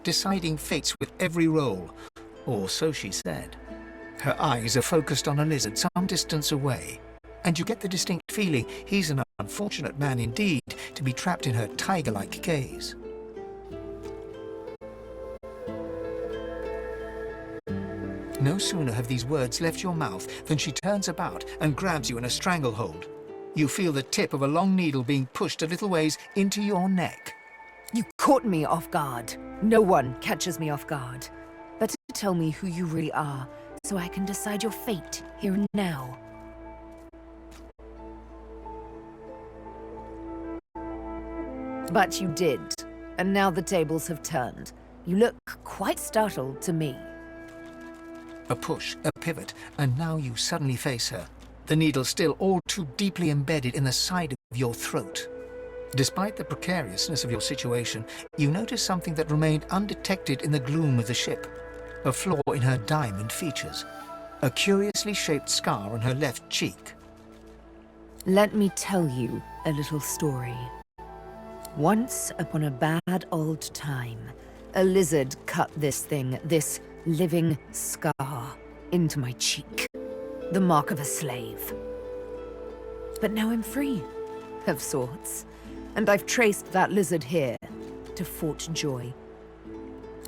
deciding fates with every roll, or so she said. Her eyes are focused on a lizard some distance away, and you get the distinct feeling he's an unfortunate man indeed to be trapped in her tiger-like gaze. No sooner have these words left your mouth than she turns about and grabs you in a stranglehold. You feel the tip of a long needle being pushed a little ways into your neck. You caught me off guard. No one catches me off guard. Better tell me who you really are, so I can decide your fate here and now. But you did, and now the tables have turned. You look quite startled to me. A push, a pivot, and now you suddenly face her, the needle still all too deeply embedded in the side of your throat. Despite the precariousness of your situation, you notice something that remained undetected in the gloom of the ship. A flaw in her diamond features. A curiously shaped scar on her left cheek. Let me tell you a little story. Once upon a bad old time, a lizard cut this living scar, into my cheek. The mark of a slave. But now I'm free, of sorts. And I've traced that lizard here to Fort Joy.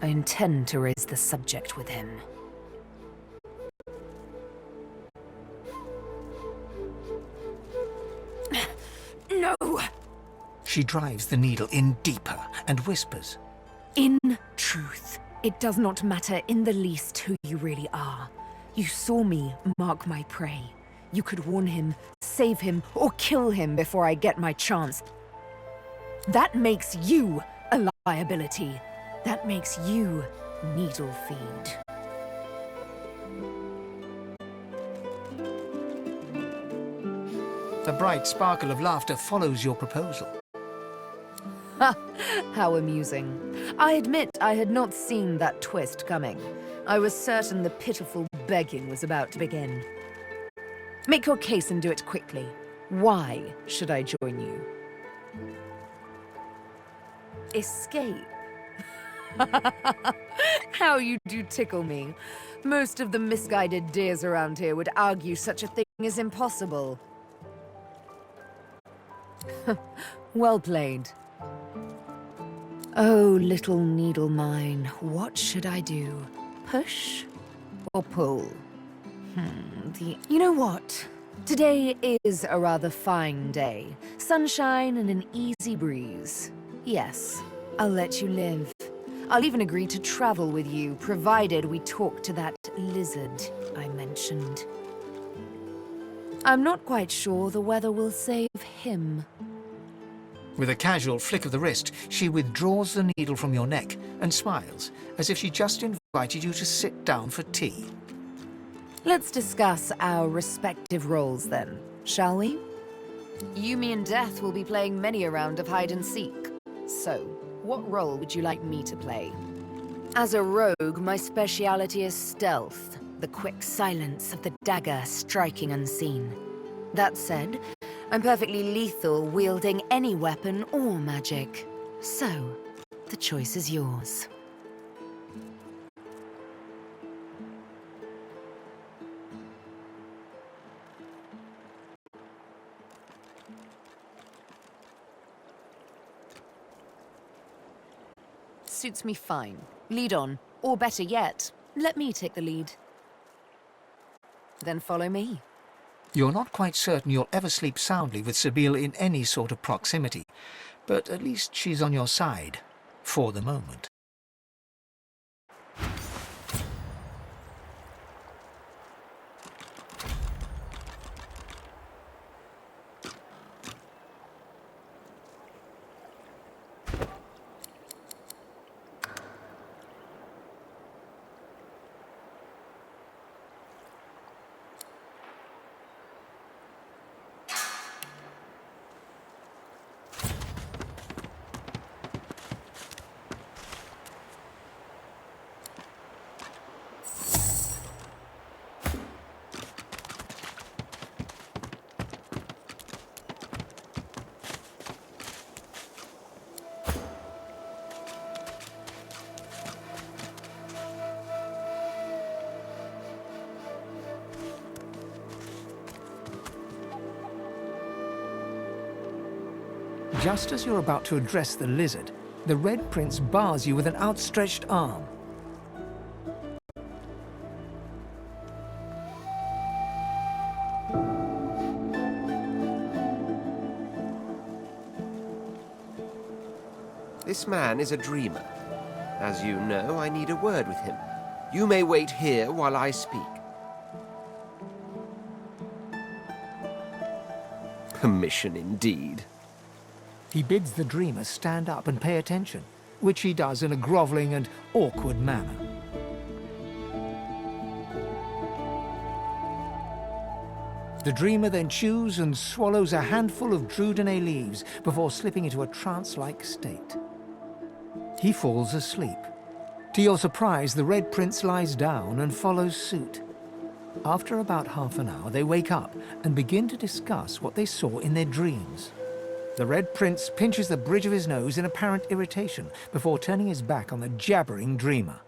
I intend to raise the subject with him. No! She drives the needle in deeper and whispers. In truth, it does not matter in the least who you really are. You saw me mark my prey. You could warn him, save him, or kill him before I get my chance. That makes you a liability. That makes you needle feed. A bright sparkle of laughter follows your proposal. Ha! How amusing. I admit I had not seen that twist coming. I was certain the pitiful begging was about to begin. Make your case and do it quickly. Why should I join you? Escape? How you do tickle me. Most of the misguided dears around here would argue such a thing is impossible. Well played. Oh, little needle mine, what should I do? Push or pull? You know what? Today is a rather fine day. Sunshine and an easy breeze. Yes, I'll let you live. I'll even agree to travel with you, provided we talk to that lizard I mentioned. I'm not quite sure the weather will save him. With a casual flick of the wrist, she withdraws the needle from your neck and smiles, as if she just invited you to sit down for tea. Let's discuss our respective roles then, shall we? You, me, and Death will be playing many a round of hide and seek. So, what role would you like me to play? As a rogue, my speciality is stealth, the quick silence of the dagger striking unseen. That said, I'm perfectly lethal wielding any weapon or magic. So, the choice is yours. Suits me fine. Lead on. Or better yet, let me take the lead. Then follow me. You're not quite certain you'll ever sleep soundly with Sabine in any sort of proximity, but at least she's on your side, for the moment. Just as you're about to address the lizard, the Red Prince bars you with an outstretched arm. This man is a dreamer. As you know, I need a word with him. You may wait here while I speak. Permission indeed. He bids the dreamer stand up and pay attention, which he does in a groveling and awkward manner. The dreamer then chews and swallows a handful of Drudenay leaves before slipping into a trance-like state. He falls asleep. To your surprise, the Red Prince lies down and follows suit. After about half an hour, they wake up and begin to discuss what they saw in their dreams. The Red Prince pinches the bridge of his nose in apparent irritation before turning his back on the jabbering dreamer.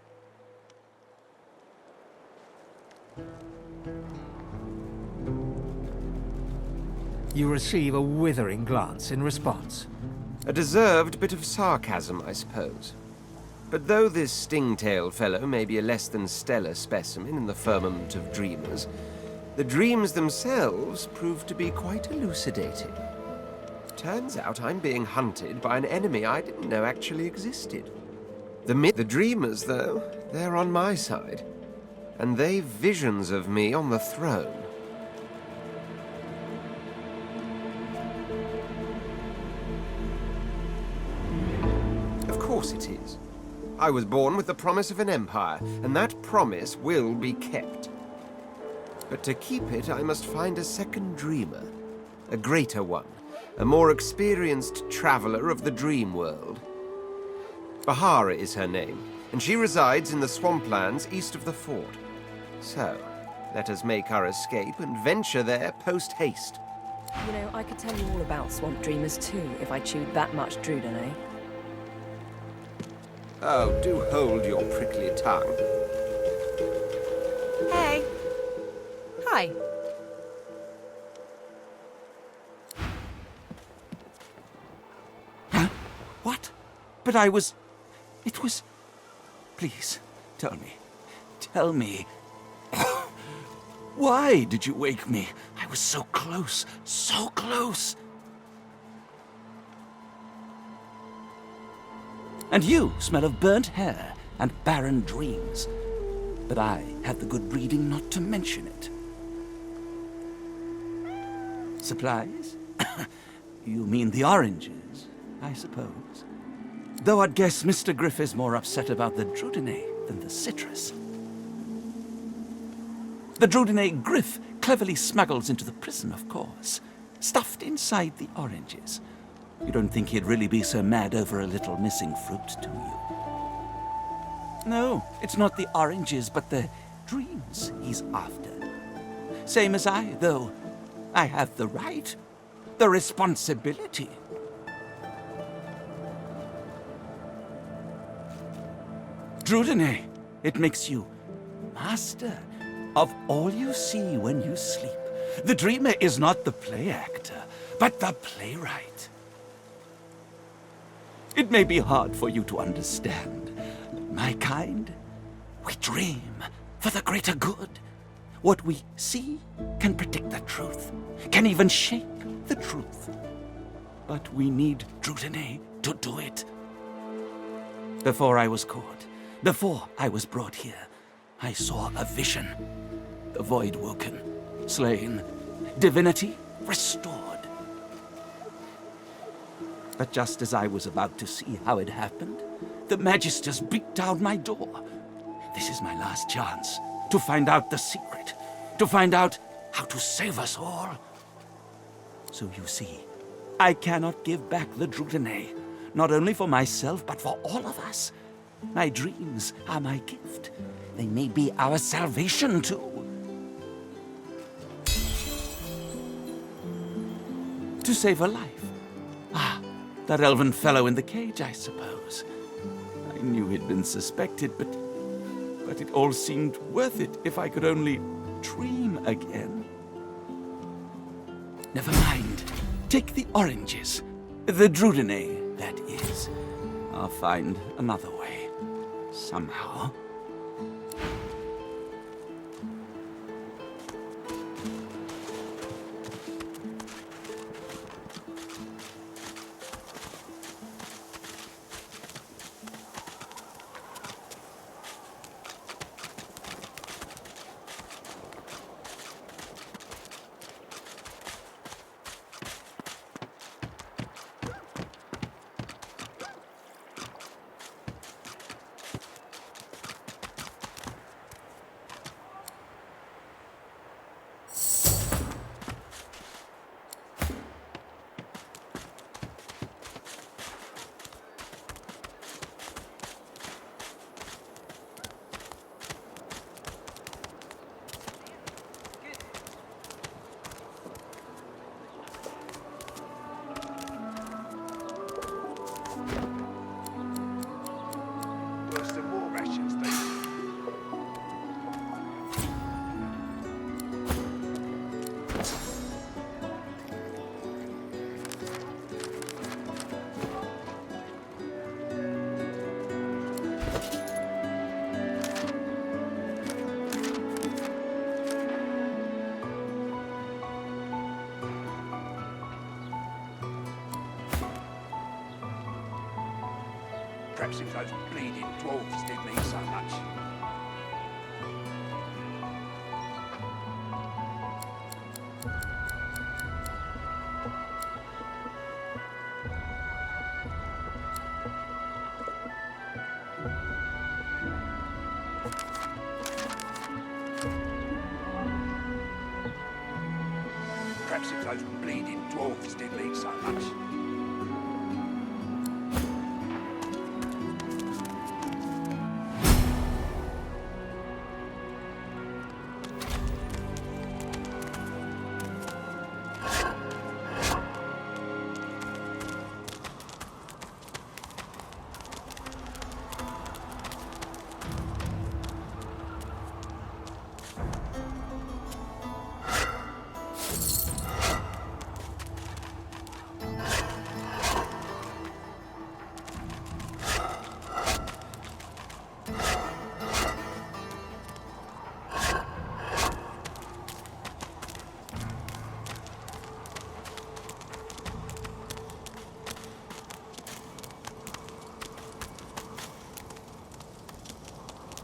You receive a withering glance in response. A deserved bit of sarcasm, I suppose. But though this stingtail fellow may be a less than stellar specimen in the firmament of dreamers, the dreams themselves prove to be quite elucidating. Turns out I'm being hunted by an enemy I didn't know actually existed. The dreamers, though, they're on my side. And they've visions of me on the throne. Of course it is. I was born with the promise of an empire, and that promise will be kept. But to keep it, I must find a second dreamer. A greater one. A more experienced traveler of the dream world. Bahara is her name, and she resides in the swamplands east of the fort. So, let us make our escape and venture there post-haste. You know, I could tell you all about swamp dreamers too, if I chewed that much Drudenay. Oh, do hold your prickly tongue. Hey! Hi! Huh? What? But I was... It was... Please, tell me. Tell me. Why did you wake me? I was so close, so close. And you smell of burnt hair and barren dreams. But I had the good breeding not to mention it. Supplies? You mean the oranges, I suppose. Though I'd guess Mr. Griff is more upset about the Drudenay than the citrus. The Drudenay Griff cleverly smuggles into the prison, of course, stuffed inside the oranges. You don't think he'd really be so mad over a little missing fruit, do you? No, it's not the oranges, but the dreams he's after. Same as I, though. I have the right, the responsibility. Drudenay, it makes you master of all you see when you sleep. The dreamer is not the play actor, but the playwright. It may be hard for you to understand. My kind, we dream for the greater good. What we see can predict the truth, can even shape the truth. But we need Drudenay to do it. Before I was caught, before I was brought here, I saw a vision. The void woken, slain, divinity restored. But just as I was about to see how it happened, the Magisters beat down my door. This is my last chance to find out the secret, to find out how to save us all. So you see, I cannot give back the Drudenay, not only for myself, but for all of us. My dreams are my gift. They may be our salvation, too. To save a life. Ah, that elven fellow in the cage, I suppose. I knew he'd been suspected, but it all seemed worth it if I could only dream again. Never mind. Take the oranges. The Divinity, that is. I'll find another way. Somehow. Perhaps if those bleeding dwarves didn't eat so much. Perhaps if those bleeding dwarves didn't eat so much.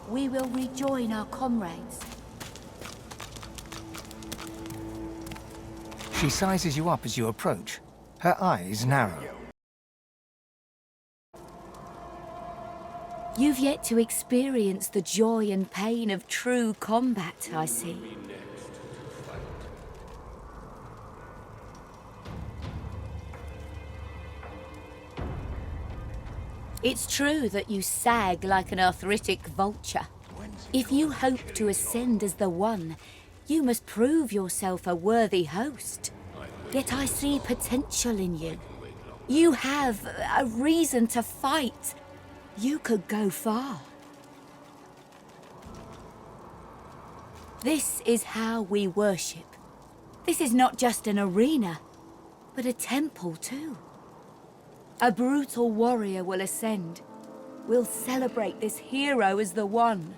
We will rejoin our comrades. She sizes you up as you approach. Her eyes narrow. You've yet to experience the joy and pain of true combat, I see. It's true that you sag like an arthritic vulture. If you hope to ascend as the One, you must prove yourself a worthy host. Yet I see potential in you. You have a reason to fight. You could go far. This is how we worship. This is not just an arena, but a temple too. A brutal warrior will ascend. We'll celebrate this hero as the One.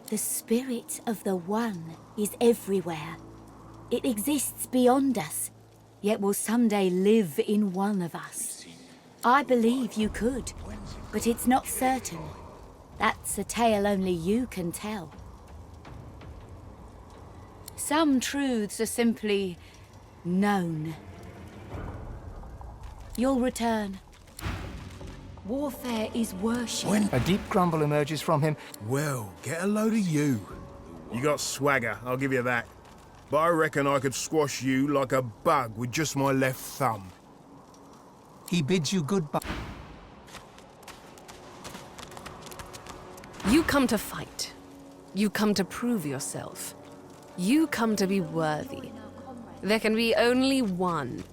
The spirit of the One is everywhere. It exists beyond us, yet will someday live in one of us. I believe you could, but it's not certain. That's a tale only you can tell. Some truths are simply known. You'll return. Warfare is worship. A deep grumble emerges from him. Well, get a load of you. You got swagger, I'll give you that. But I reckon I could squash you like a bug with just my left thumb. He bids you goodbye. You come to fight. You come to prove yourself. You come to be worthy. There can be only one.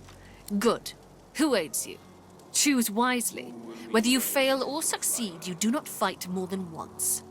Good. Who aids you? Choose wisely. Whether you fail or succeed, you do not fight more than once.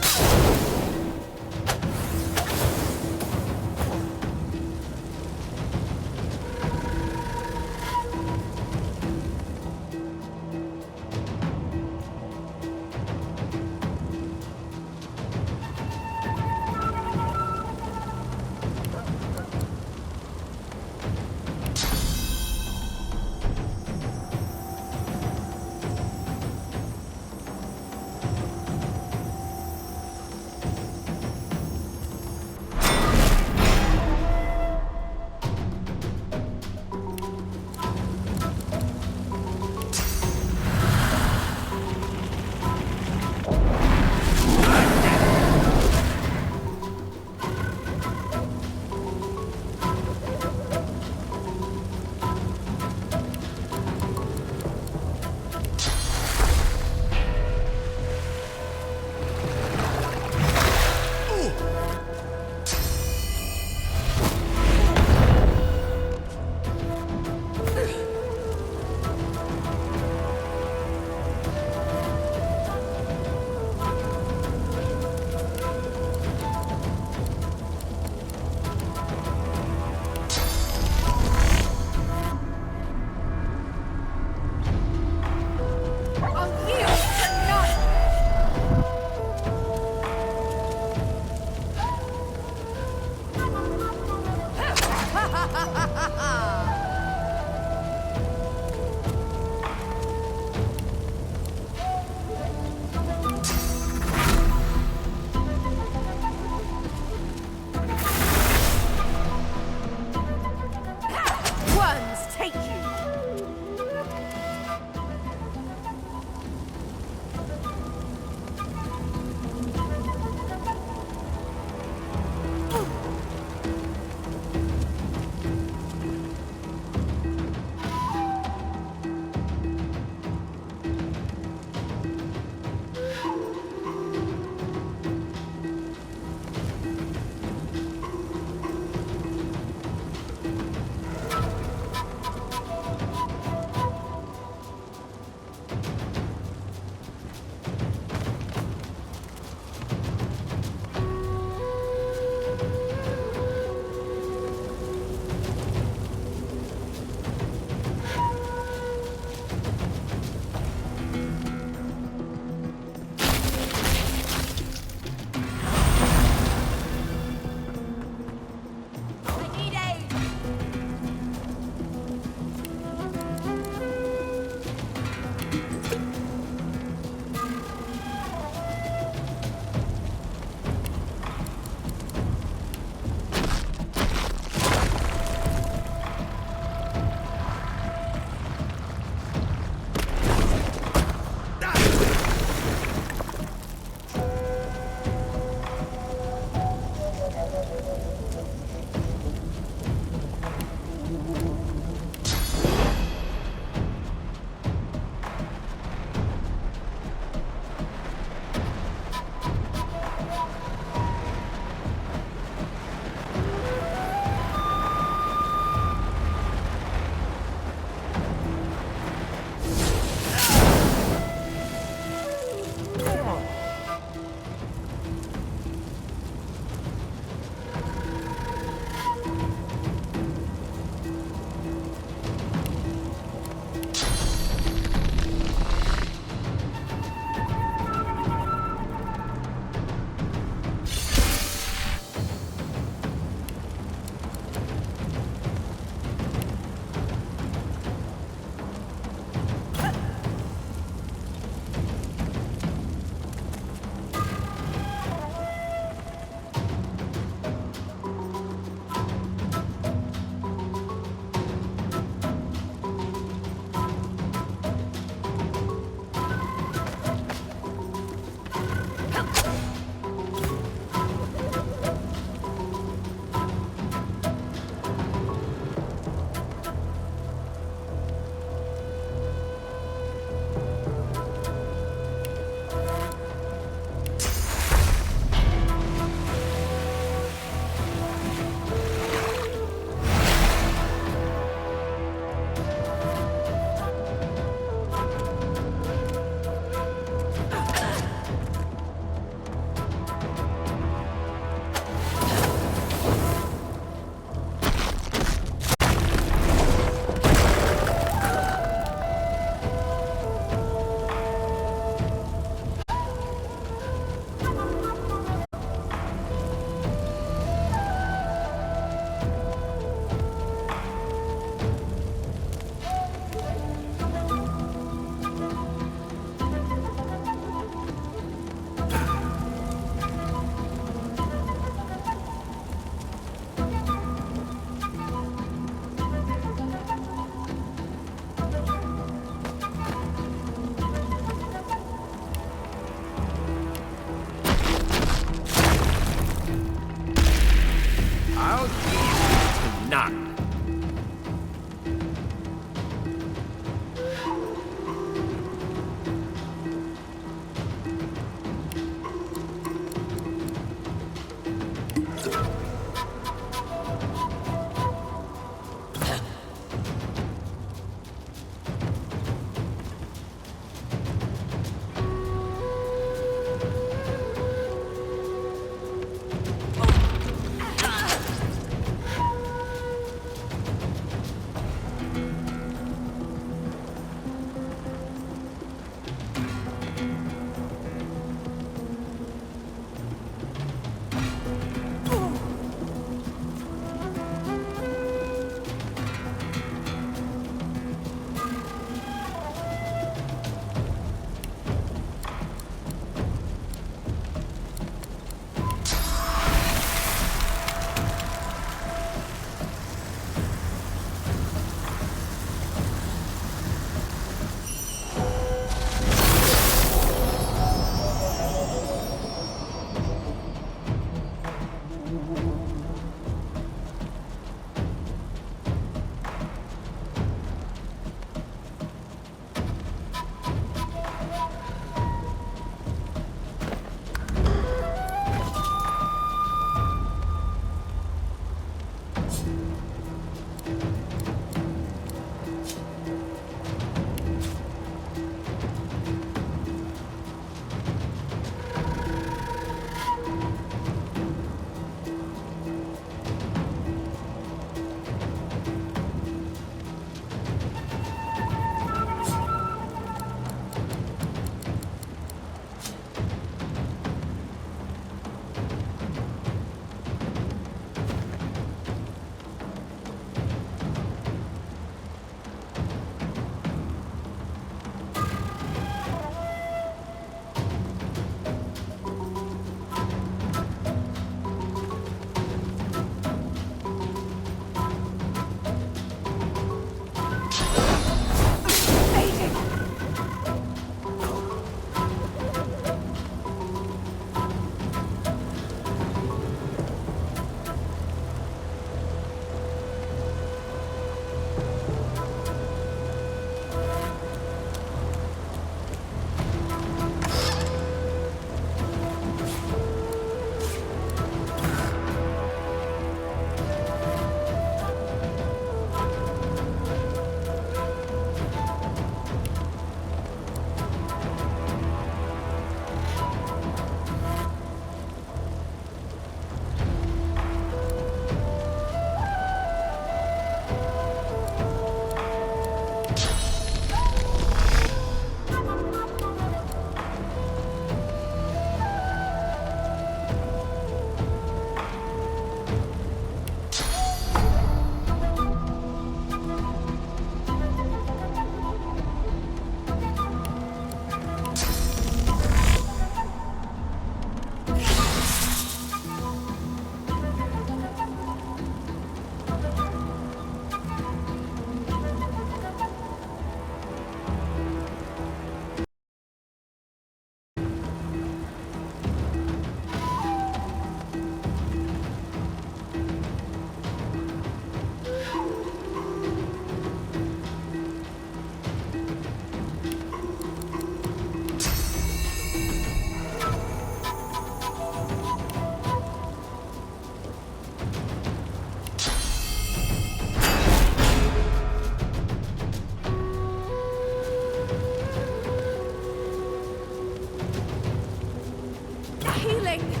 darling!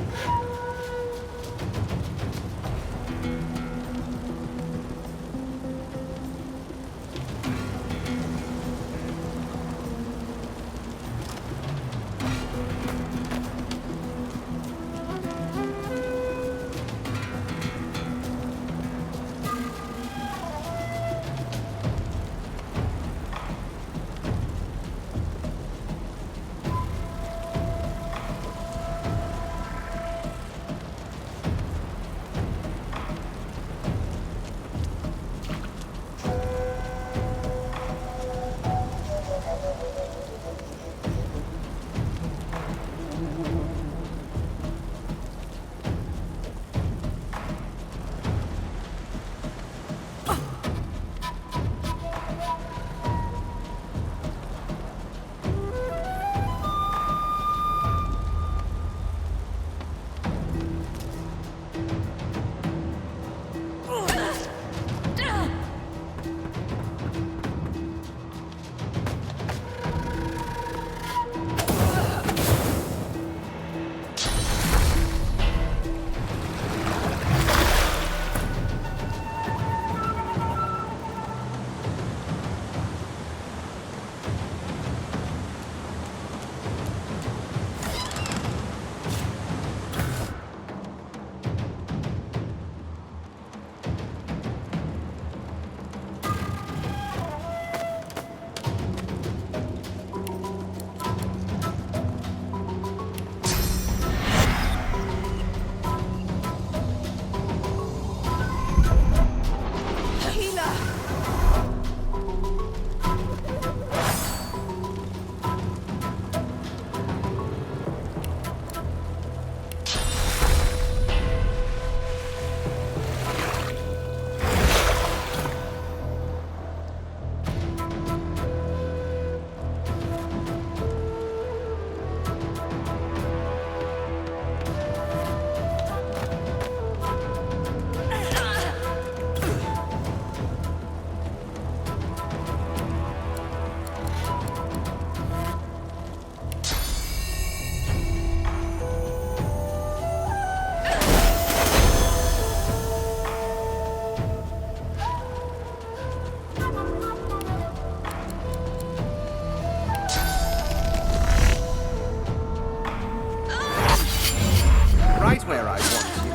Right where I want you.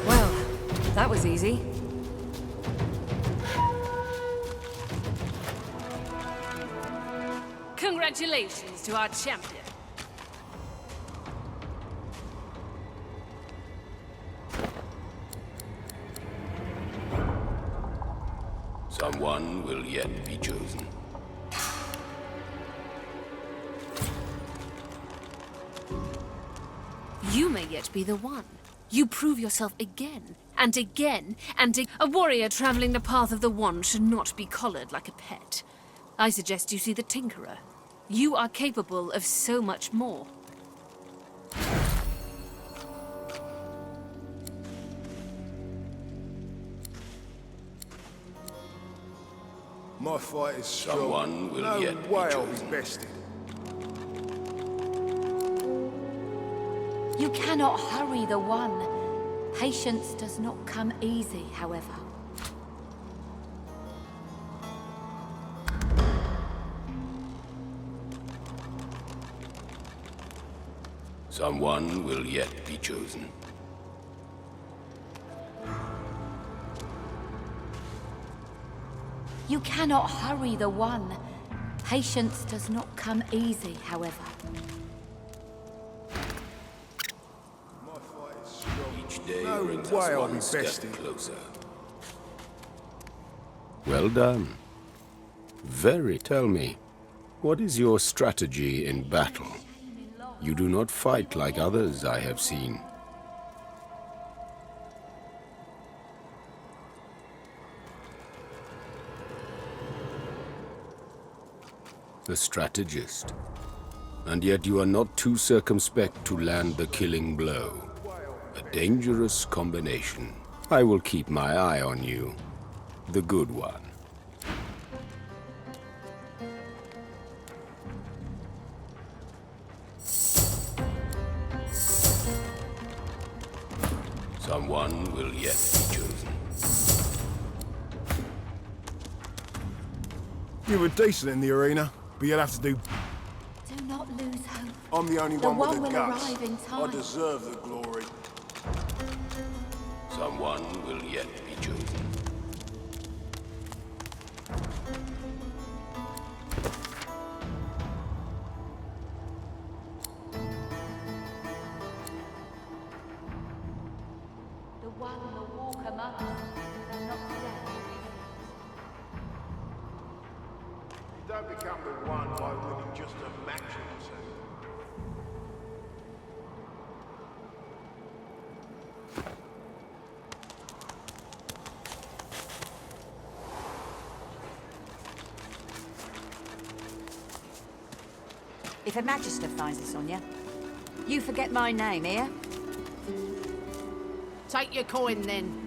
Well, that was easy. Congratulations to our champion. Someone will yet be chosen. You may yet be the one. You prove yourself again, and again, and a warrior traveling the path of the wand should not be collared like a pet. I suggest you see the Tinkerer. You are capable of so much more. My fight is strong. Someone will no yet be way I'll be chosen. bested. You cannot hurry the one. Patience does not come easy, however. Someone will yet be chosen. You cannot hurry the one. Patience does not come easy, however. Each day No brings way us I'll one be step bested. closer. Well done. Very, tell me, what is your strategy in battle? You do not fight like others I have seen. A strategist. And yet you are not too circumspect to land the killing blow. A dangerous combination. I will keep my eye on you. The good one. Someone will yet be chosen. You were decent in the arena, but you'll have to do... Do not lose hope. I'm the only The one one with will the guts. arrive in time. I deserve the glory. Someone will yet be chosen. The one will walk among us, and not death. You don't become the one by winning just a match or two. If a magister finds this on you, you forget my name, here? Take your coin then.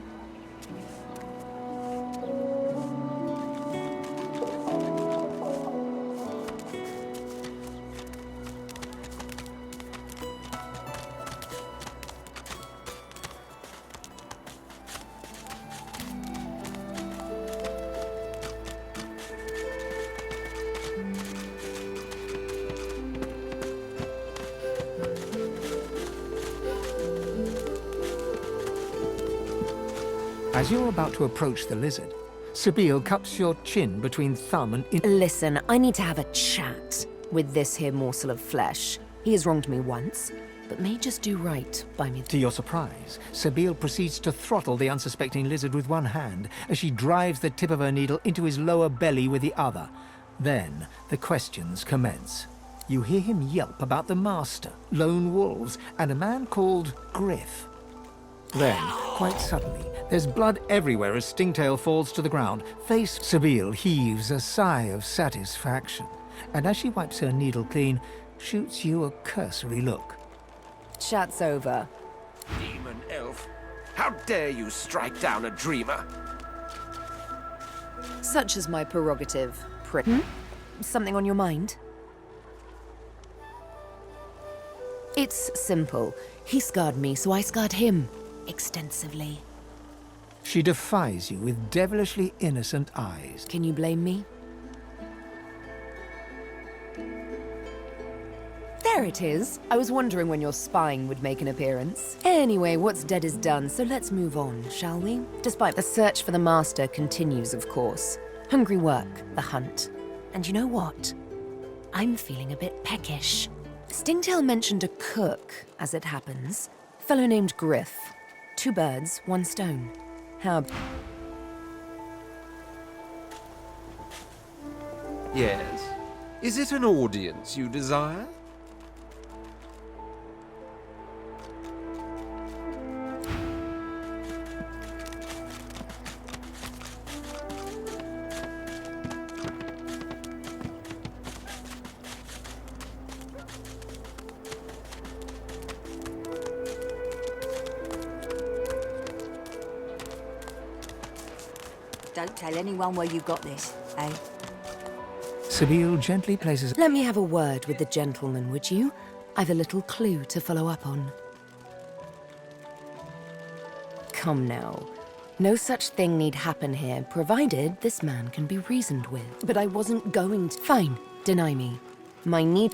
As you're about to approach the lizard, Sabine cups your chin between thumb and Listen, I need to have a chat with this here morsel of flesh. He has wronged me once, but may just do right by me. To your surprise, Sabine proceeds to throttle the unsuspecting lizard with one hand as she drives the tip of her needle into his lower belly with the other. Then the questions commence. You hear him yelp about the master, lone wolves, and a man called Griff. Then, quite suddenly, there's blood everywhere as Stingtail falls to the ground. Face Sabine heaves a sigh of satisfaction, and as she wipes her needle clean, shoots you a cursory look. Chat's over. Demon elf, how dare you strike down a dreamer? Such is my prerogative, prick. Something on your mind? It's simple. He scarred me, so I scarred him. Extensively. She defies you with devilishly innocent eyes. Can you blame me? There it is. I was wondering when your spying would make an appearance. Anyway, what's dead is done, so let's move on, shall we? Despite the search for the master continues, of course. Hungry work, the hunt. And you know what? I'm feeling a bit peckish. Stingtail mentioned a cook, as it happens. Fellow named Griff. 2 birds, 1 stone. How... Yes. Is it an audience you desire? Don't tell anyone where you got this, eh? Sabine gently places... Let me have a word with the gentleman, would you? I've a little clue to follow up on. Come now. No such thing need happen here, provided this man can be reasoned with. But I wasn't going to... Fine, deny me. My need...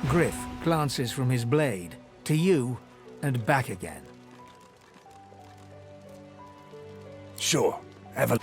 Griff glances from his blade to you and back again. Sure. Have a...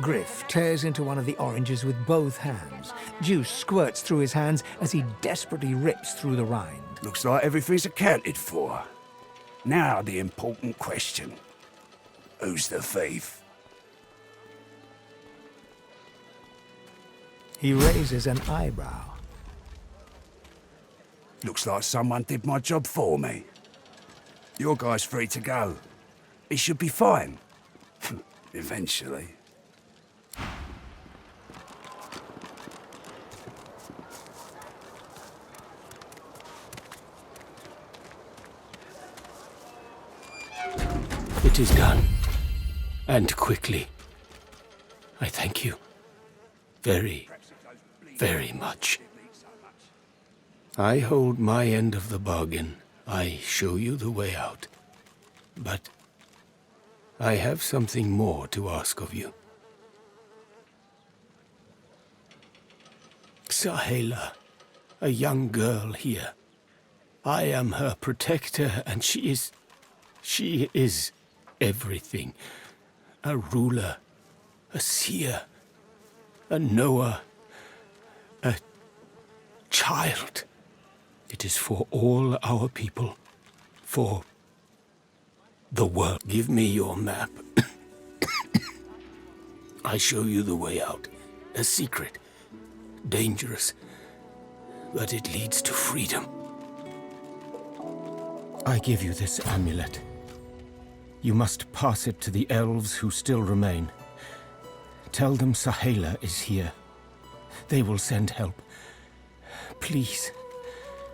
Griff tears into one of the oranges with both hands. Juice squirts through his hands as he desperately rips through the rind. Looks like everything's accounted for. Now the important question. Who's the thief? He raises an eyebrow. Looks like someone did my job for me. Your guy's free to go. He should be fine. Eventually. It is done. And quickly. I thank you. Very, very much. I hold my end of the bargain. I show you the way out. But I have something more to ask of you. Sahela, a young girl here. I am her protector, and she is everything. A ruler, a seer, a knower, a child. It is for all our people, for the world. Give me your map. I show you the way out. A secret, dangerous, but it leads to freedom. I give you this amulet. You must pass it to the elves who still remain. Tell them Sahela is here. They will send help. Please,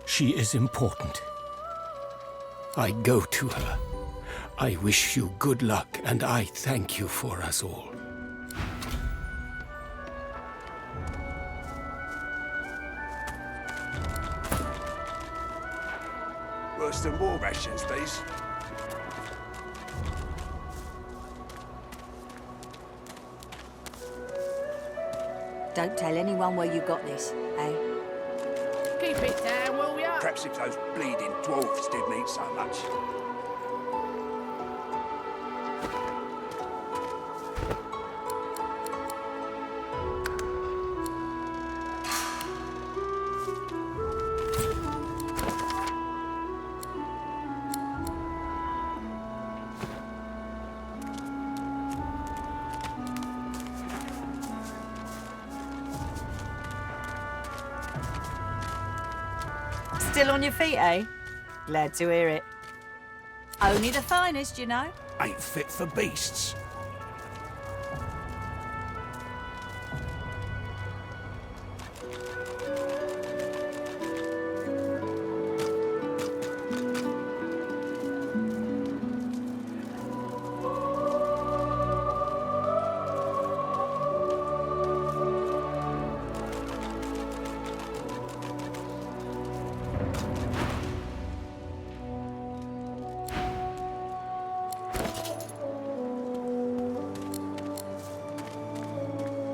she is important. I go to her. I wish you good luck, and I thank you for us all. Worse than war rations, these. Don't tell anyone where you got this, eh? Keep it down, will ya? Perhaps if those bleeding dwarves didn't eat so much. Still on your feet, eh? Glad to hear it. Only the finest, you know. Ain't fit for beasts.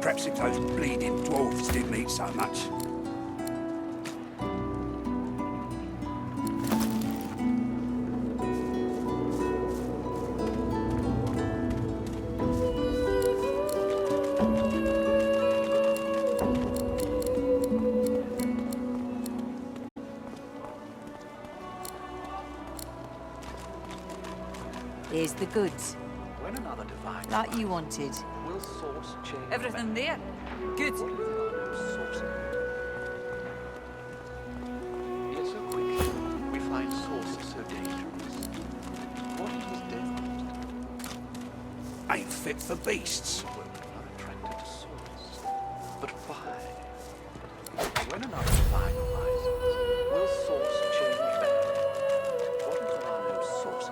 Perhaps if those bleeding dwarves didn't eat so much. Here's the goods. When another divine Like you wanted. will source change. Everything there? Good. Yet so quickly we find sources so dangerous. What is this different? Ain't fit for beasts. Women are attracted to source. But why? When another divine arises, will source change back? What if there are no sources?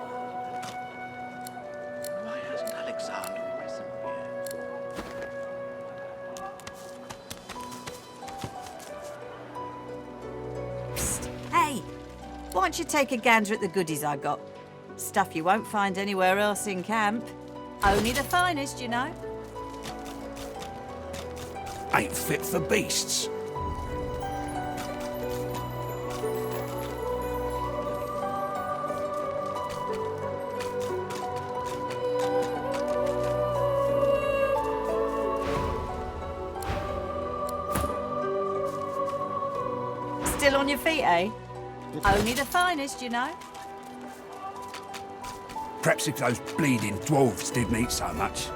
Why hasn't Alexander risen here? Psst. Hey, why don't you take a gander at the goodies I got? Stuff you won't find anywhere else in camp. Only the finest, you know. Ain't fit for beasts. Still on your feet, eh? Only the finest, you know. Perhaps if those bleeding dwarves didn't eat so much.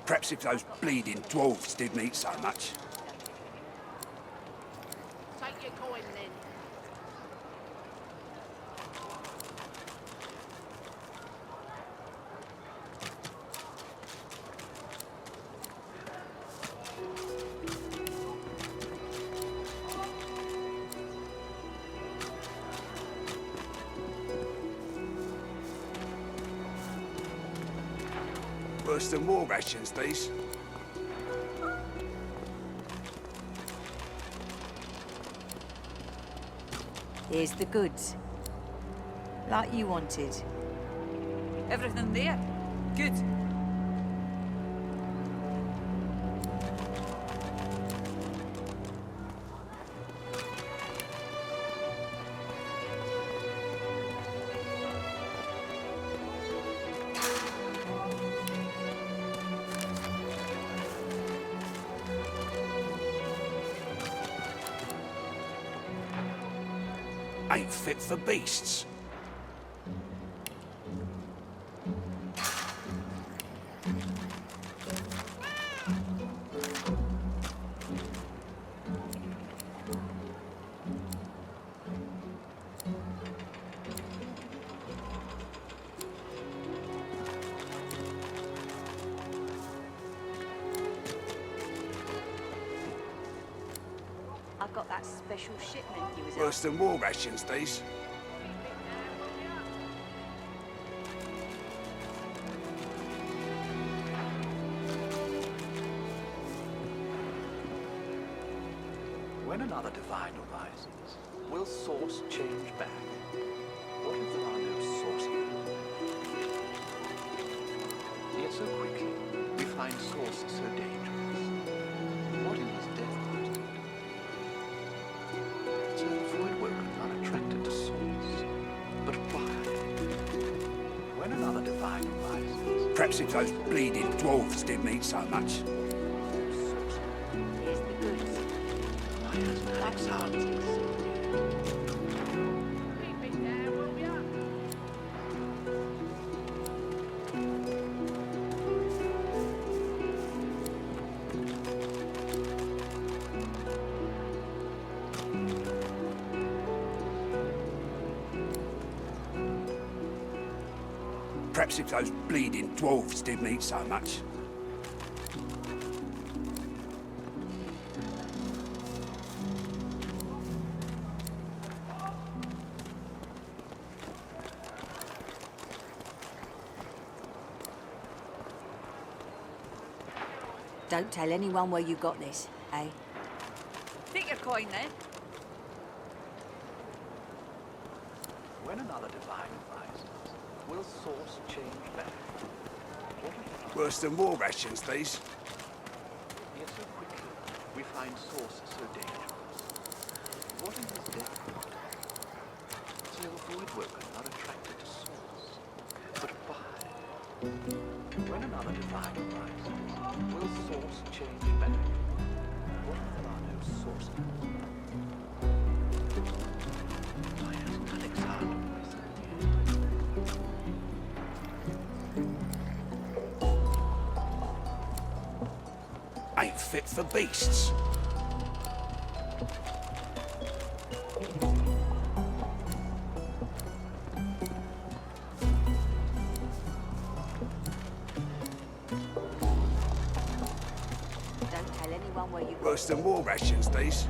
Perhaps if those bleeding dwarves didn't eat so much. Take your coin then. Worse than war rations, these. Here's the goods. Like you wanted. Everything there? Good. Ain't fit for beasts. I got that special shipment you was Worse than war rations, these. When another divine arises, will source change back? What if there are no sources? Yet so quickly, we find source so dangerous. What in his death caused it? So the void woken are attracted to source. But why? When another divine arises... Perhaps if those bleeding dwarves didn't eat so much. Here's the goods. Keep it there, will ya? Perhaps if those bleeding dwarves didn't eat so much. Don't tell anyone where you got this, eh? Pick your coin then. When another divine arises, will source change back? What if Worse than war rations, these. yet so quickly, we find source so dangerous? What in his death caused it? So the void woken are attracted to source. But why? When another divine arises, will source change back? What if there are no sources? fit for beasts. Don't tell anyone where you Worse than war rations, these.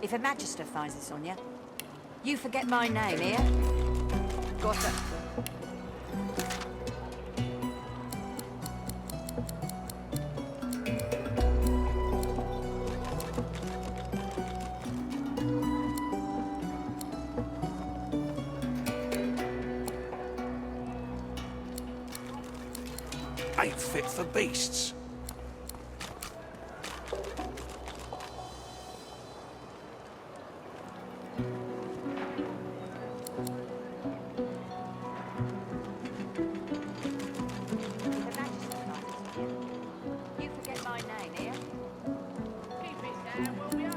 If a magister finds this on you, you forget my name, here. Got it. Ain't fit for beasts. You forget my name, here. Keep it there, will ya?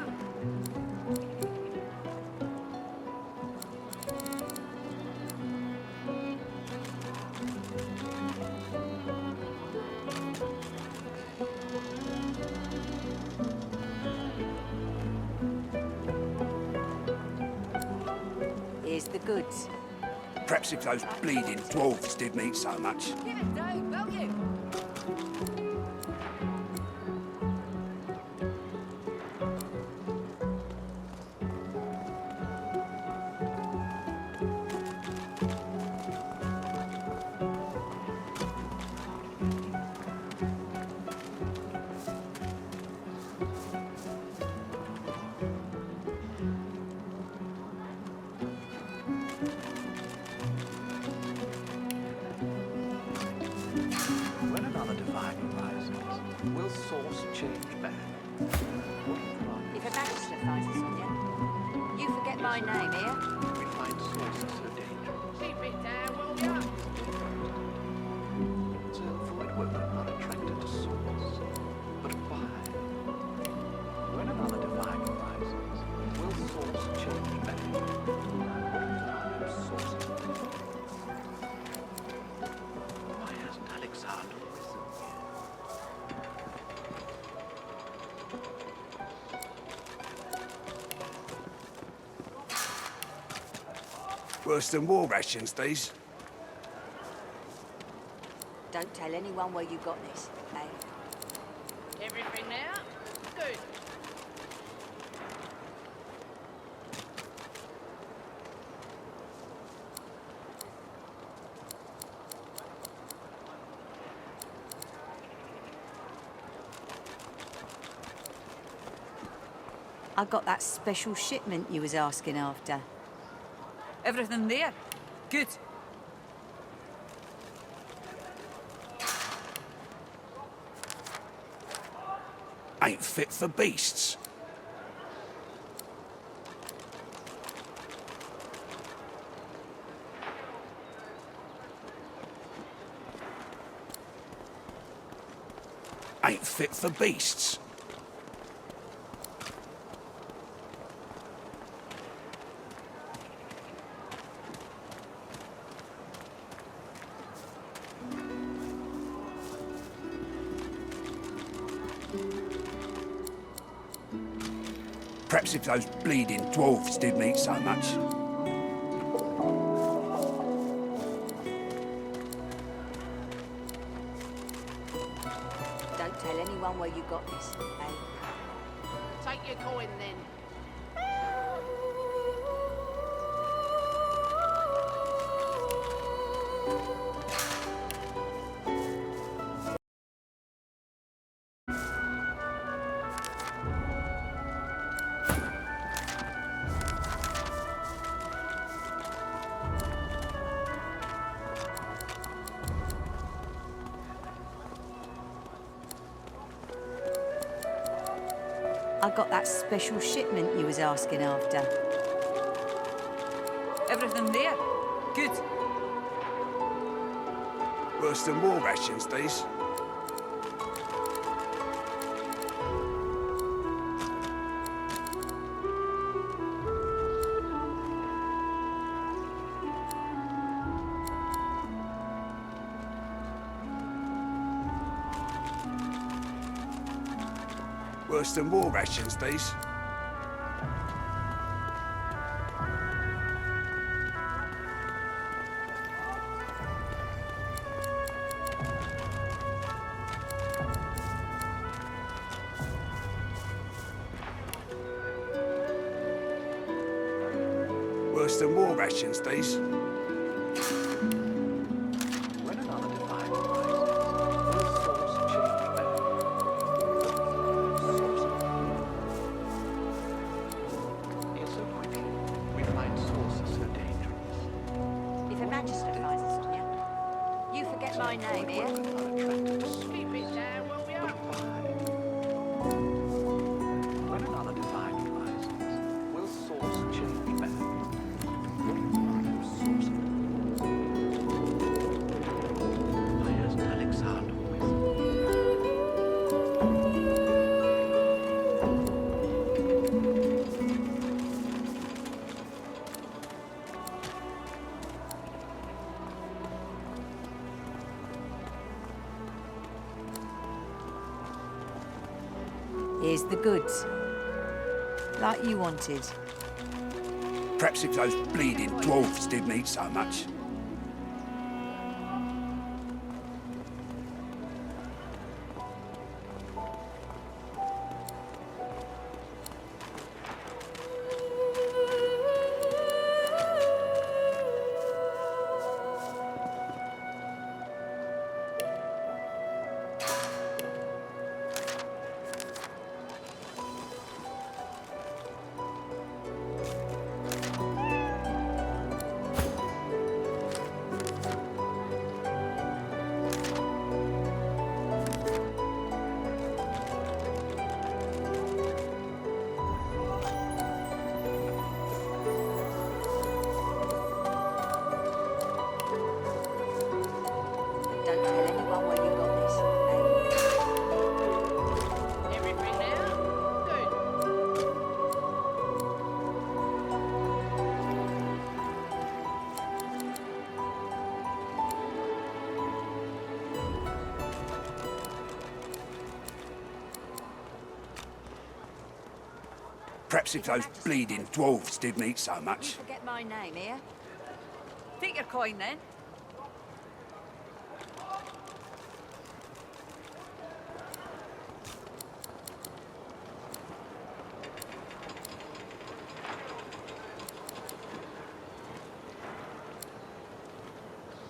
Here's the goods. Perhaps if those bleeding dwarves did mean so much. Give it down, will you? When another divine arises, will source change back? If a magister finds this on you, you forget my name, here. We find sources so dangerous. Keep it there, will ya? So avoid women not attracted to source. But why? When another divine arises, will source change back? Source. Why hasn't Alexander risen yet? Worse than war rations, these. Don't tell anyone where you got this, eh? Everything there? Good. I got that special shipment you was asking after. Everything there? Good. Ain't fit for beasts. Ain't fit for beasts. Perhaps if those bleeding dwarves did mean so much. Don't tell anyone where you got this, eh? Take your coin then. I got that special shipment you was asking after. Everything there? Good. Worse than war rations, these. Worse than war rations, these. Worse than war rations, these. If a magistrate finds us on you, you forget my name here. Keep it down, will ya? When another design arises, will source change back? Here's the goods. Like you wanted. Perhaps if those bleeding dwarves didn't eat so much. Don't tell anyone where you got this. Everything there? Good. Perhaps if those bleeding dwarves didn't eat so You much. forget my name here. Take your coin then.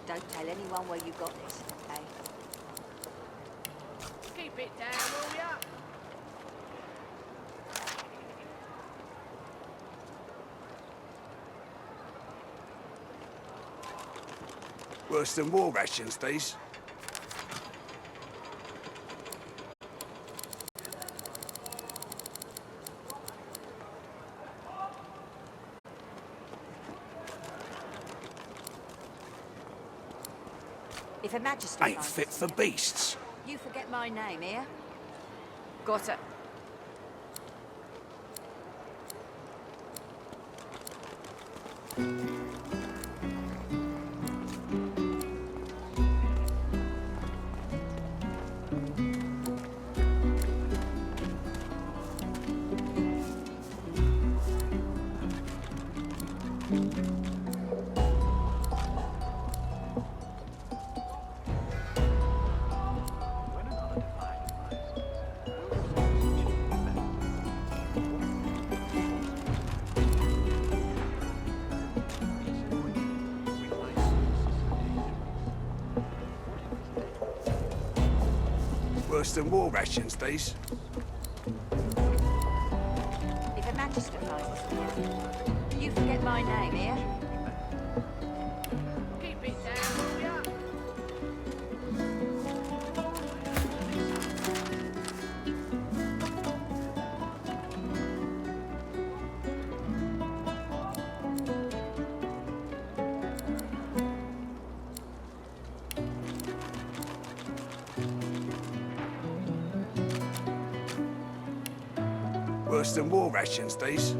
Don't tell anyone where you got this, eh? Keep it down, will ya? Worse than war rations, these. If a magistrate Ain't finds fit us for here, beasts. you forget my name here. Got it. Worse than war rations, these. If a magister finds you forget my name here. Keep it down, will ya? Worse than war rations, these.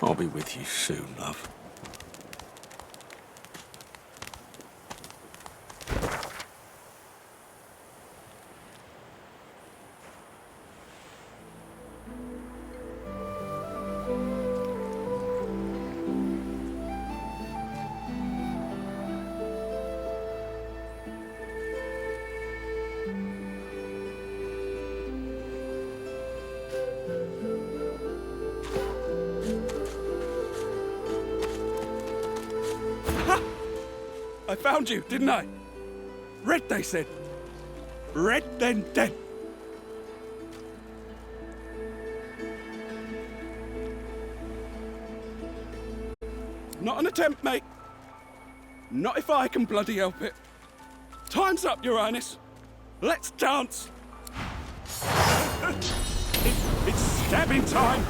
I'll be with you soon, love. I found you, didn't I? Red, they said. Red, then dead. Not an attempt, mate. Not if I can bloody help it. Time's up, Your Highness. Let's dance. It's stabbing time.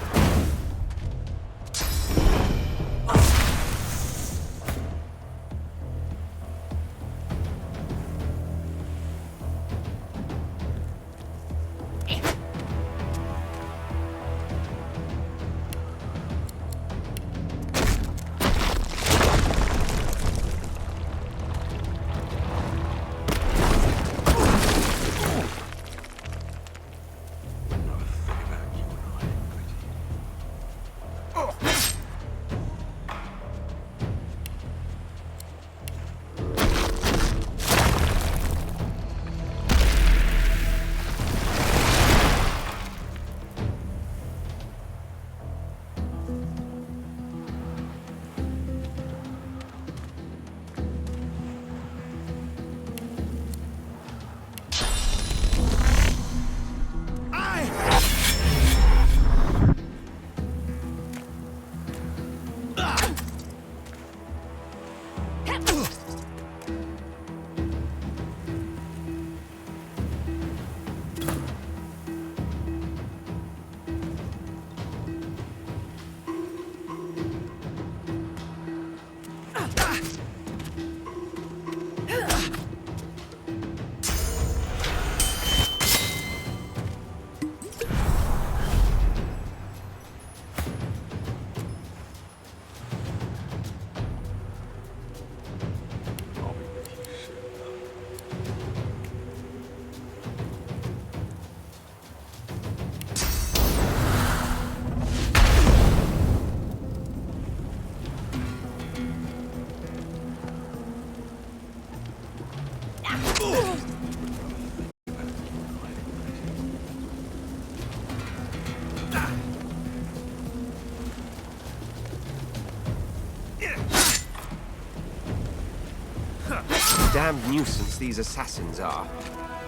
Damned nuisance these assassins are.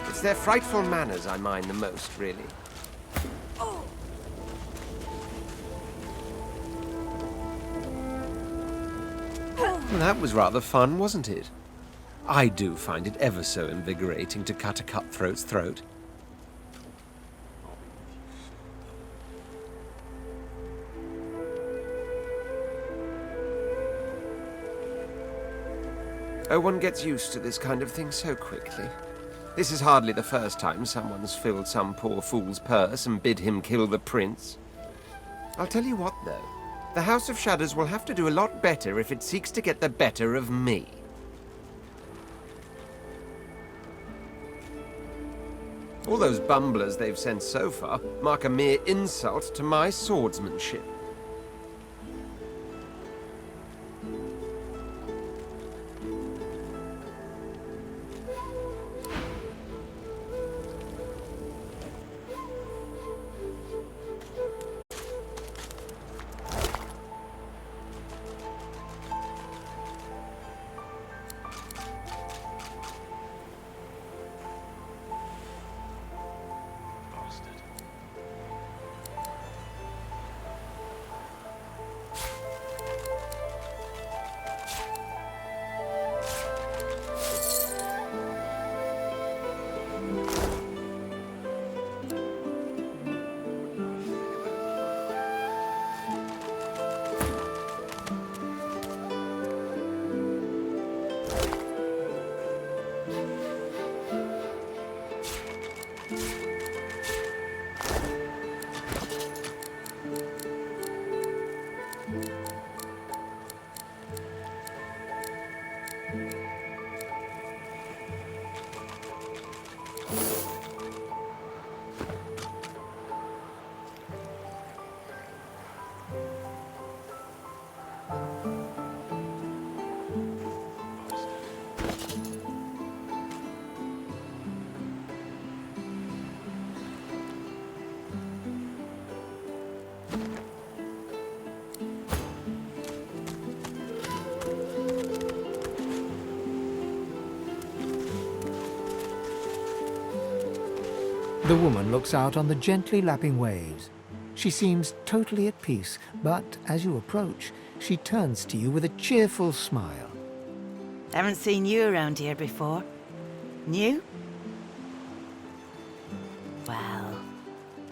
It's their frightful manners I mind the most, really. Well, that was rather fun, wasn't it? I do find it ever so invigorating to cut a cutthroat's throat. Oh, one gets used to this kind of thing so quickly. This is hardly the first time someone's filled some poor fool's purse and bid him kill the prince. I'll tell you what, though. The House of Shadows will have to do a lot better if it seeks to get the better of me. All those bumblers they've sent so far mark a mere insult to my swordsmanship. The woman looks out on the gently lapping waves. She seems totally at peace, but as you approach, she turns to you with a cheerful smile. Haven't seen you around here before. New? Well,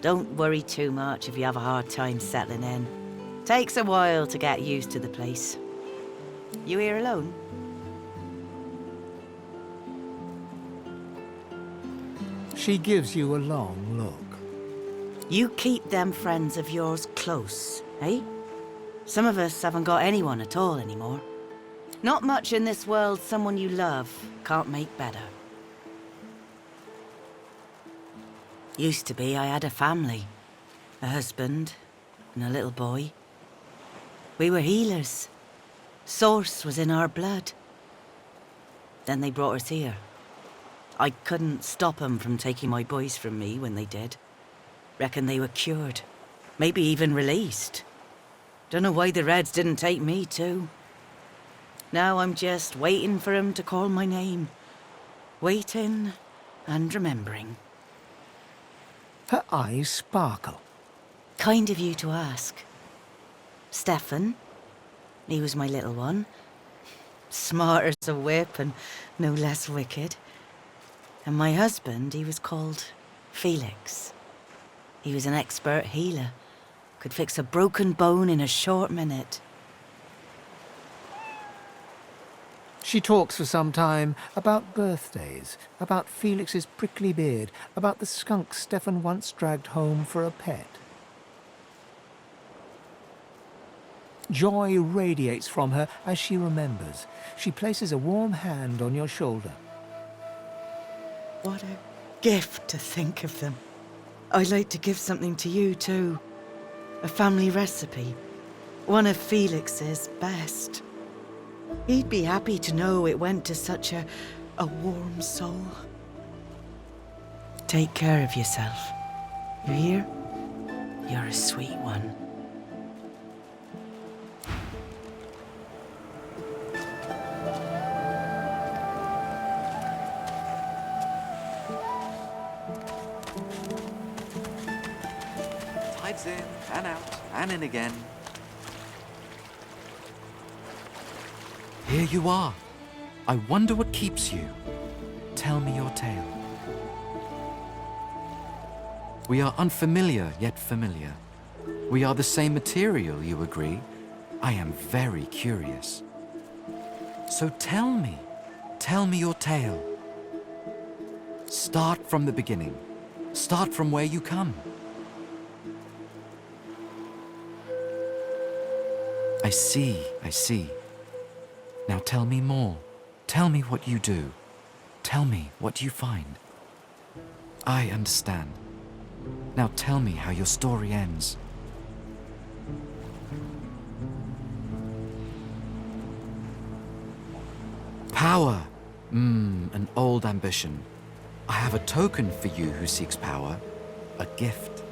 don't worry too much if you have a hard time settling in. Takes a while to get used to the place. You here alone? She gives you a long look. You keep them friends of yours close, eh? Some of us haven't got anyone at all anymore. Not much in this world someone you love can't make better. Used to be I had a family. A husband and a little boy. We were healers. Source was in our blood. Then they brought us here. I couldn't stop 'em from taking my boys from me when they did. Reckon they were cured. Maybe even released. Dunno why the Reds didn't take me too. Now I'm just waiting for 'em to call my name. Waiting and remembering. Her eyes sparkle. Kind of you to ask. Stefan, he was my little one. Smart as a whip and no less wicked. And my husband, he was called Felix. He was an expert healer. Could fix a broken bone in a short minute. She talks for some time about birthdays, about Felix's prickly beard, about the skunk Stefan once dragged home for a pet. Joy radiates from her as she remembers. She places a warm hand on your shoulder. What a gift to think of them. I'd like to give something to you too. A family recipe. One of Felix's best. He'd be happy to know it went to such a warm soul. Take care of yourself. You hear? You're a sweet one. Tides in and out and in again. Here you are. I wonder what keeps you. Tell me your tale. We are unfamiliar, yet familiar. We are the same material, you agree? I am very curious. So tell me, Tell me your tale. Start from the beginning. Start from where you come. I see, I see. Now tell me more. Tell me what you do. Tell me what you find. I understand. Now tell me how your story ends. Power. An old ambition. I have a token for you who seeks power. A gift.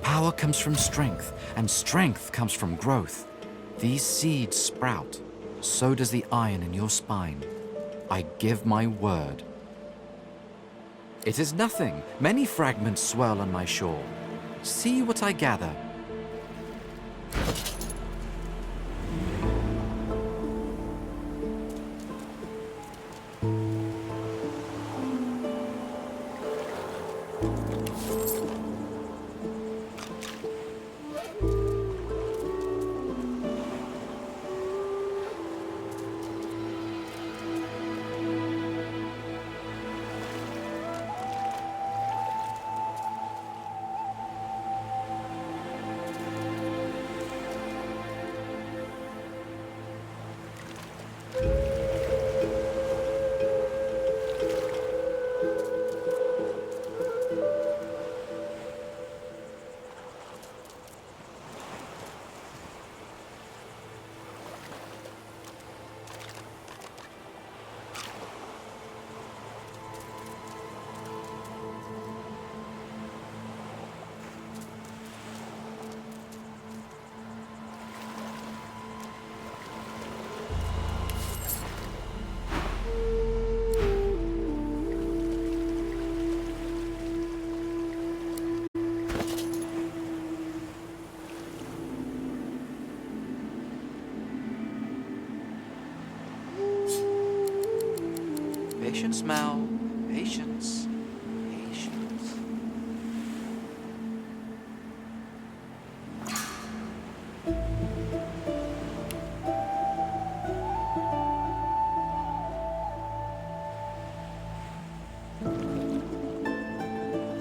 Power comes from strength, and strength comes from growth. These seeds sprout. So does the iron in your spine. I give my word. It is nothing. Many fragments swirl on my shore. See what I gather. Patience, Mal. Patience. Patience.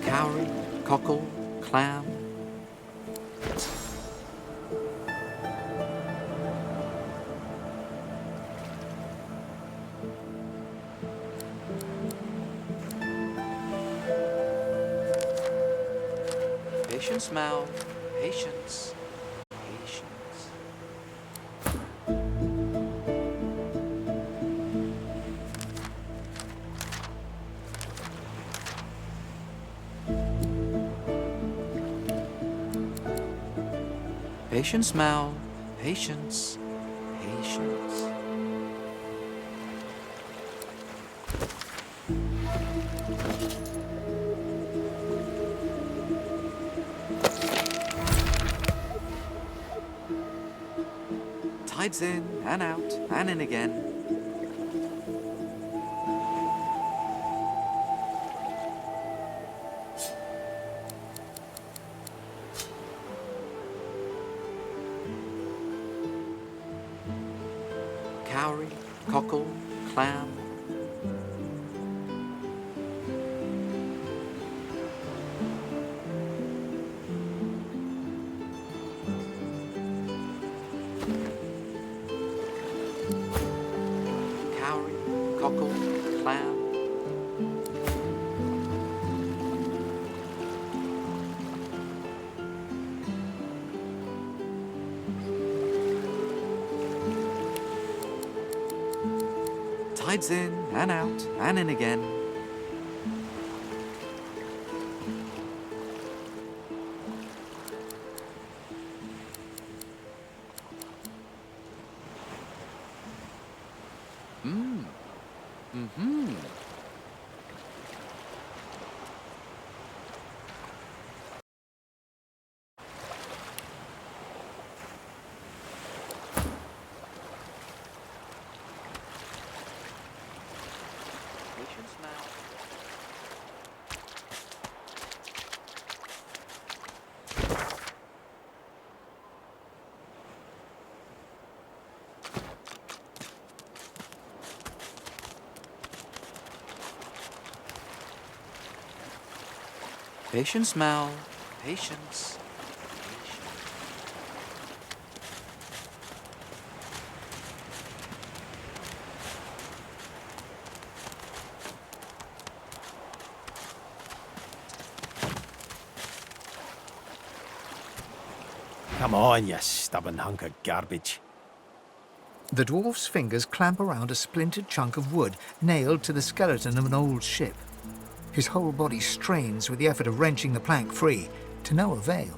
Cowrie, cockle, clam. Patience, Mal. Patience. Patience. Patience, Mal. Patience. Patience. Tides in and out and in again. Cowrie, cockle, clam. Cowrie, cockle, clam. Tides in and out and in again. Patience now. Patience, Mal. Patience. Come on, you stubborn hunk of garbage. The dwarf's fingers clamp around a splintered chunk of wood nailed to the skeleton of an old ship. His whole body strains with the effort of wrenching the plank free, to no avail.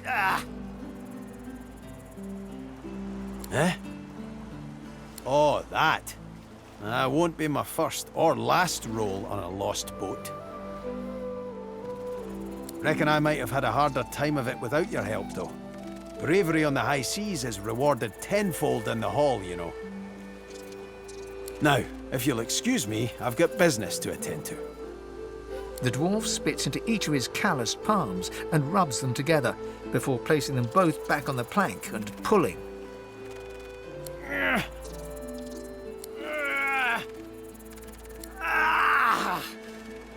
Ah! Eh? Oh, that. That won't be my first or last roll on a lost boat. Reckon I might have had a harder time of it without your help, though. Bravery on the high seas is rewarded tenfold in the hall, you know. Now, if you'll excuse me, I've got business to attend to. The dwarf spits into each of his calloused palms and rubs them together before placing them both back on the plank and pulling.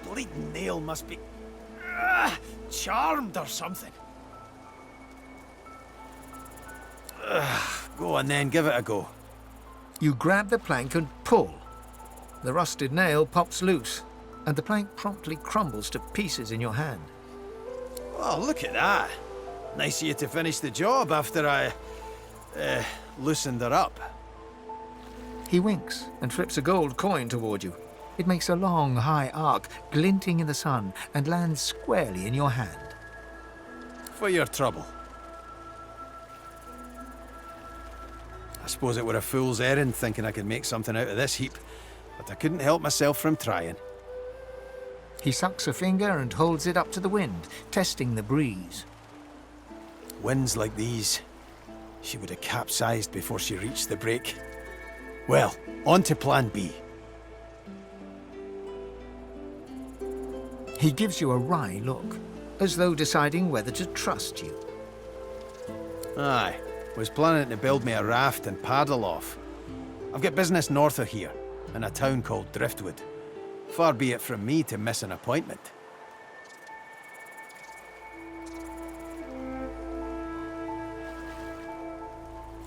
Bleeding nail must be charmed or something. Go on then, give it a go. You grab the plank and pull. The rusted nail pops loose, and the plank promptly crumbles to pieces in your hand. Oh, look at that. Nice of you to finish the job after I loosened her up. He winks and flips a gold coin toward you. It makes a long, high arc, glinting in the sun, and lands squarely in your hand. For your trouble. I suppose it were a fool's errand thinking I could make something out of this heap, but I couldn't help myself from trying. He sucks a finger and holds it up to the wind, testing the breeze. Winds like these, she would have capsized before she reached the break. Well, on to plan B. He gives you a wry look, as though deciding whether to trust you. Aye, was planning to build me a raft and paddle off. I've got business north of here, in a town called Driftwood. Far be it from me to miss an appointment.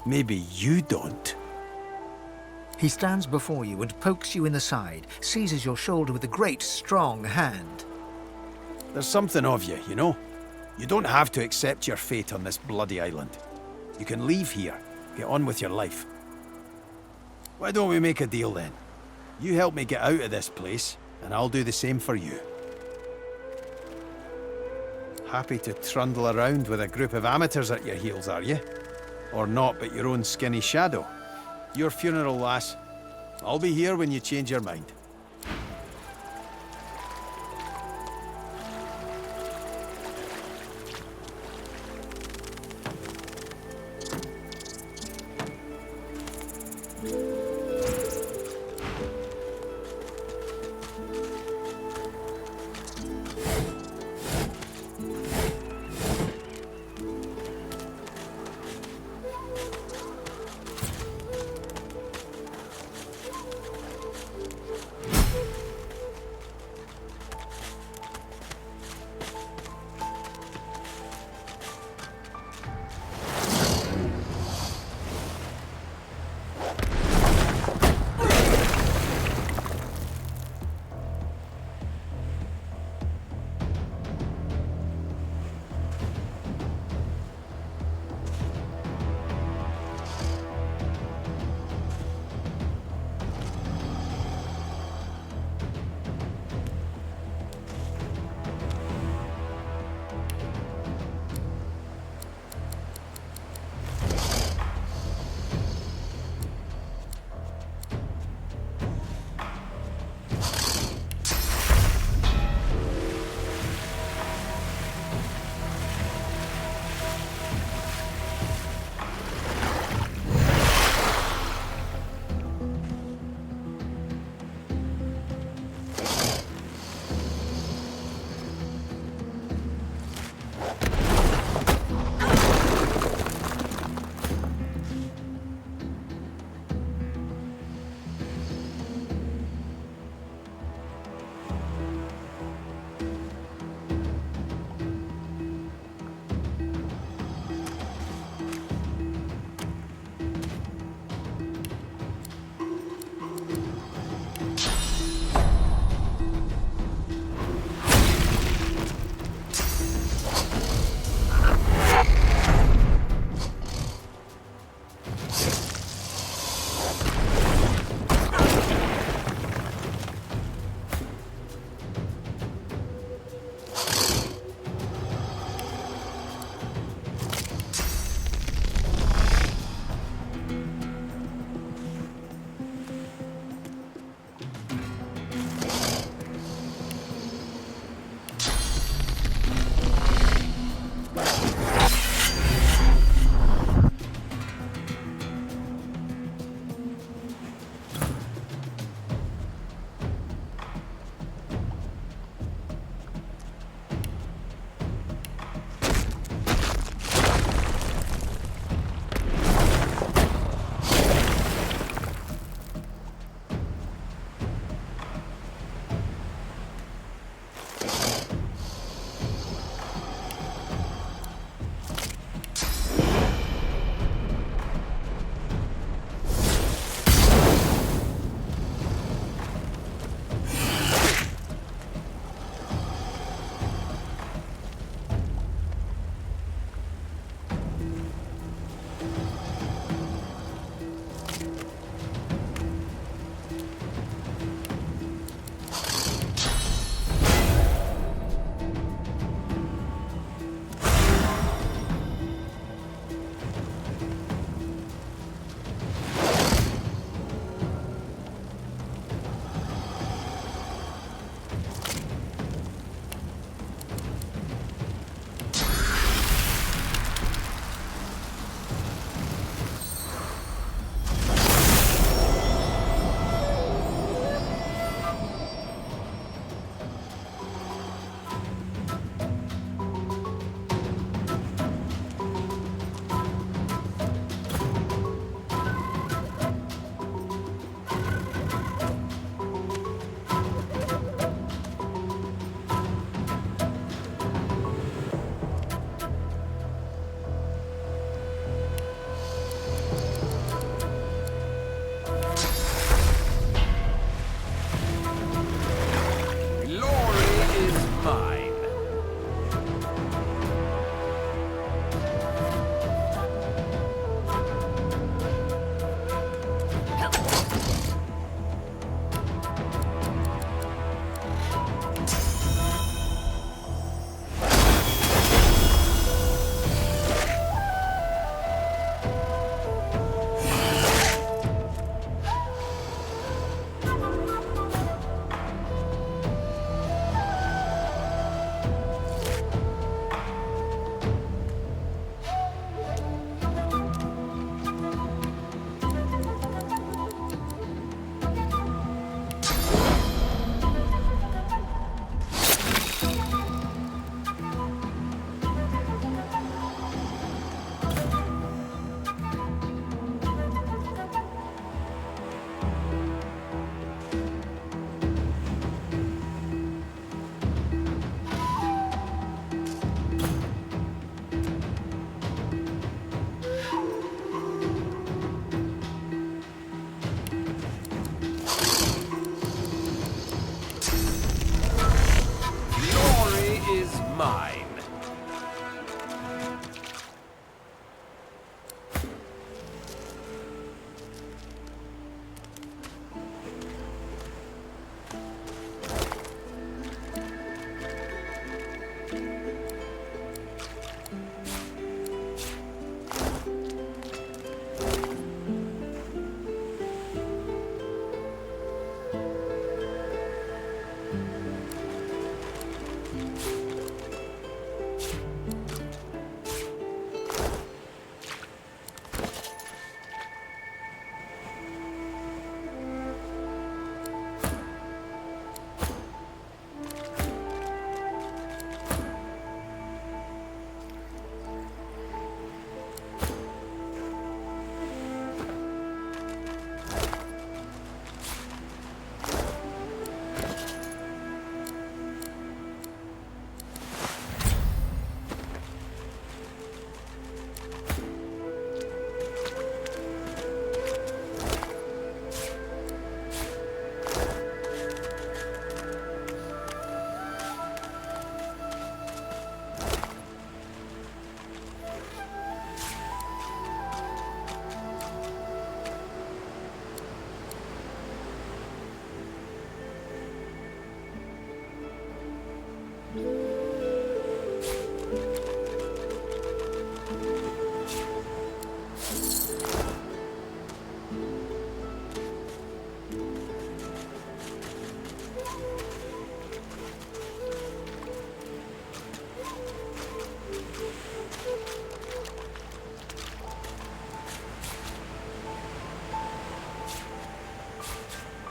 Maybe you don't. He stands before you and pokes you in the side, seizes your shoulder with a great, strong hand. There's something of you, you know? You don't have to accept your fate on this bloody island. You can leave here, get on with your life. Why don't we make a deal then? You help me get out of this place, and I'll do the same for you. Happy to trundle around with a group of amateurs at your heels, are you? Or not but your own skinny shadow? Your funeral, lass. I'll be here when you change your mind.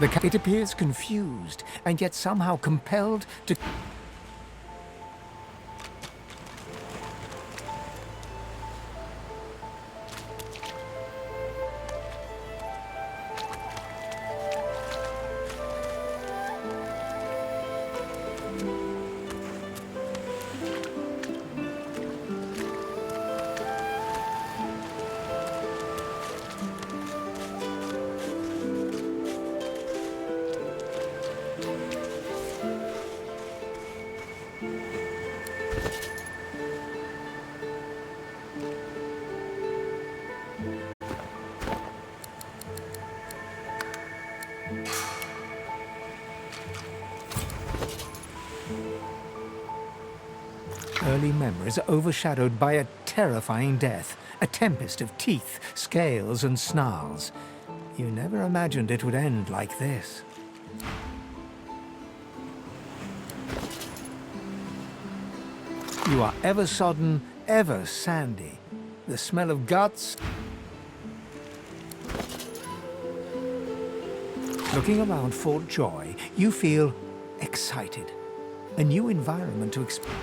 It appears confused, and yet somehow compelled to... Early memories are overshadowed by a terrifying death, a tempest of teeth, scales, and snarls. You never imagined it would end like this. You are ever sodden, ever sandy. The smell of guts... Looking around Fort Joy, you feel excited. A new environment to explore.